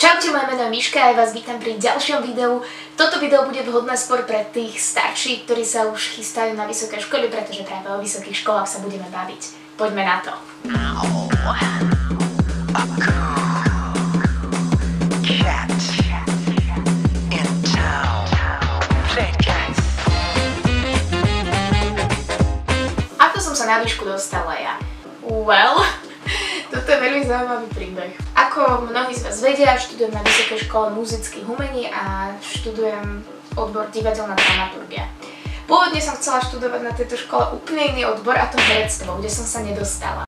Čaute, moje meno je Miška a ja vás vítam pri ďalšom videu. Toto video bude vhodné skôr pre tých starších, ktorí sa už chystajú na vysoké školy, pretože práve o vysokých školách sa budeme baviť. Poďme na to. Ako som sa na výšku dostala ja? Well, toto je veľmi zaujímavý príbeh. Ako mnohí z vás vedia, študujem na Vysokej škole muzických umení a študujem odbor divadelná dramaturgia. Pôvodne som chcela študovať na tejto škole úplne iný odbor, a to herectvo, kde som sa nedostala.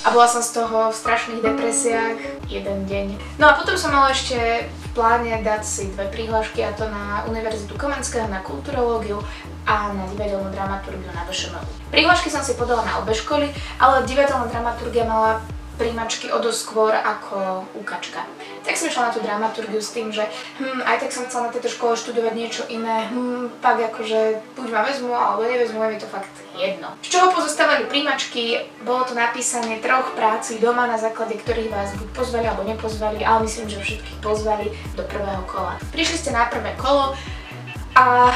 A bola som z toho v strašných depresiách jeden deň. No a potom som mala ešte v pláne dať si 2 prihlášky, a to na Univerzitu Komenského, na kulturológiu a na divadelnú dramaturgiu na VŠMU. Prihlášky som si podala na obe školy, ale divadelná dramaturgia mala príjmačky o dosť skôr ako UKačka. Tak som išla na tú dramaturgiu s tým, že aj tak som chcela na tejto škole študovať niečo iné, tak akože buď ma vezmu, alebo nevezmu, je mi to fakt jedno. Z čoho pozostávali príjmačky? Bolo to napísanie 3 práci doma, na základe ktorých vás buď pozvali alebo nepozvali, ale myslím, že všetkých pozvali do prvého kola. Prišli ste na prvé kolo a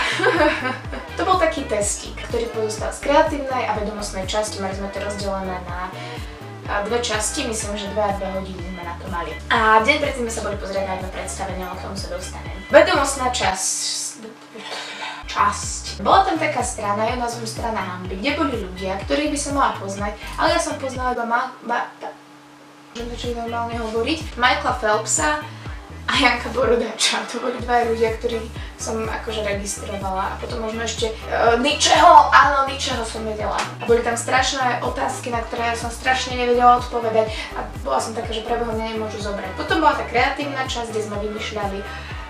to bol taký testík, ktorý pozostal z kreatívnej a vedomostnej časti. Mali sme to rozdelené na 2 časti, myslím, že 2 a 2 hodiny sme na to mali. A deň predtým sme sa boli pozrieť na jedno predstavenie, o ktorom sa dostanem. Vedomostná časť. Bola tam taká strana, ja nazvem strana hanby, kde boli ľudia, ktorých by som mala poznať, ale ja som poznala iba môžem to čo normálne hovoriť, Michaela Phelpsa a Janka Borodáča. To boli 2 ľudia, ktorých som akože registrovala. A potom možno ešte ničeho som vedela. A boli tam strašné otázky, na ktoré ja som strašne nevedela odpovedať a bola som taká, že preboha mňa nemôžu zobrať. Potom bola tá kreatívna časť, kde sme vymýšľali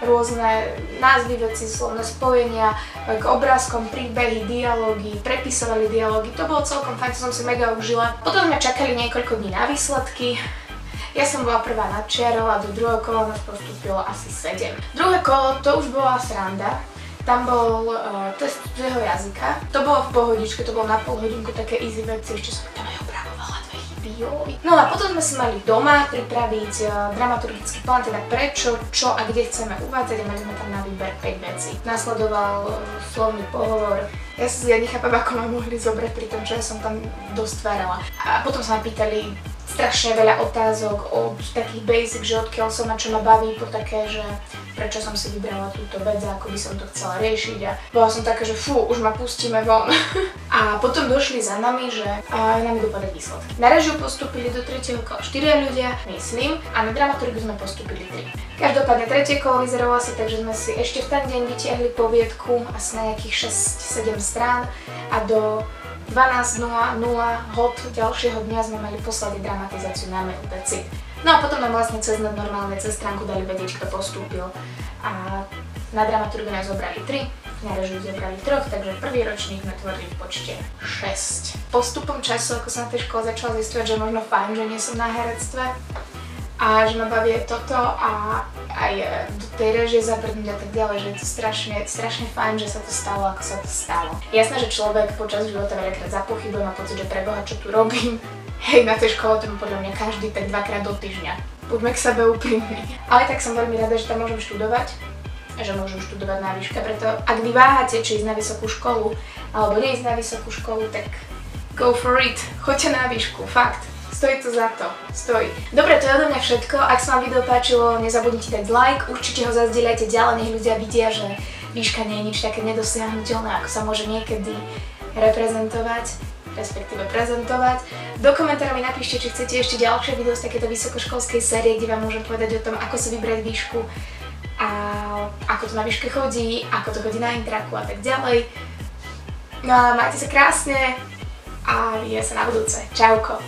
rôzne názvy veci, slovné spojenia, k obrázkom, príbehy, dialógy, prepisovali dialógy. To bolo celkom fajn, to som si mega užila. Potom sme čakali niekoľko dní na výsledky. Ja som bola prvá nad čiarou a do druhého kola nás postúpilo asi 7. Druhé kolo, to už bola sranda. Tam bol test cudzieho jazyka. To bolo v pohodičke, to bolo na pol hodinku také easy veci, ešte som tam aj opravovala 2 chyby, joj. No a potom sme si mali doma pripraviť dramaturgický plán, teda prečo, čo a kde chceme uvádzať, a mali sme tam na výber 5 vecí. Nasledoval slovný pohovor. Ja nechápam, ako ma mohli zobrať pri tom, čo ja som tam dosť tvárala. A potom sa ma pýtali strašne veľa otázok od takých basic, že odkiaľ som a čo ma baví, po také, že prečo som si vybrala túto vec a ako by som to chcela riešiť, a bola som taká, že fú, už ma pustíme von. A potom došli za nami, že nám dopadať výsledky. Na režiu postúpili do 3. kola 4 ľudia, myslím, a na dramaturgiu sme postúpili 3. Každopádne 3. kolo vyzeralo asi tak, že sme si ešte v ten deň vytiahli poviedku asi na nejakých 6-7 strán a do 12:00 hod ďalšieho dňa sme mali poslať dramatizáciu na Medicit. No a potom nám vlastne cez normálne cez stránku dali vedieť, kto postúpil. A na dramaturgiu nás zobrali 3, na režiu zobrali 3, takže prvý ročník sme tvorili v počte 6. Postupom času, ako som na tej škole začala zisťovať, že možno fajn, že nie som na herectve a že ma baví toto a aj do tej režie zabrnúť a tak ďalej, že je to strašne fajn, že sa to stalo, ako sa to stalo. Jasné, že človek počas života veľakrát zapochybuje, má pocit, že preboha, čo tu robím. Hej, na tej škole to podľa mňa každý tak 2-krát do týždňa. Buďme k sebe úprimní. Ale tak som veľmi rada, že tam môžem študovať, že môžem študovať na výške, preto ak vy váhate, či ísť na vysokú školu alebo neísť na vysokú školu, tak go for it, choďte na výšku, fakt. Stojí to za to. Stojí. Dobre, to je odo mňa všetko. Ak sa vám video páčilo, nezabudnite dať like, určite ho zazdieľajte ďalej, nech ľudia vidia, že výška nie je nič také nedosiahnuteľné, ako sa môže niekedy reprezentovať, respektíve prezentovať. Do komentárov mi napíšte, či chcete ešte ďalšie video z takéto vysokoškolskej série, kde vám môžem povedať o tom, ako si vybrať výšku a ako to na výške chodí, ako to chodí na intraku a tak ďalej. No a majte sa krásne a vidíme sa na budúce. Čauko.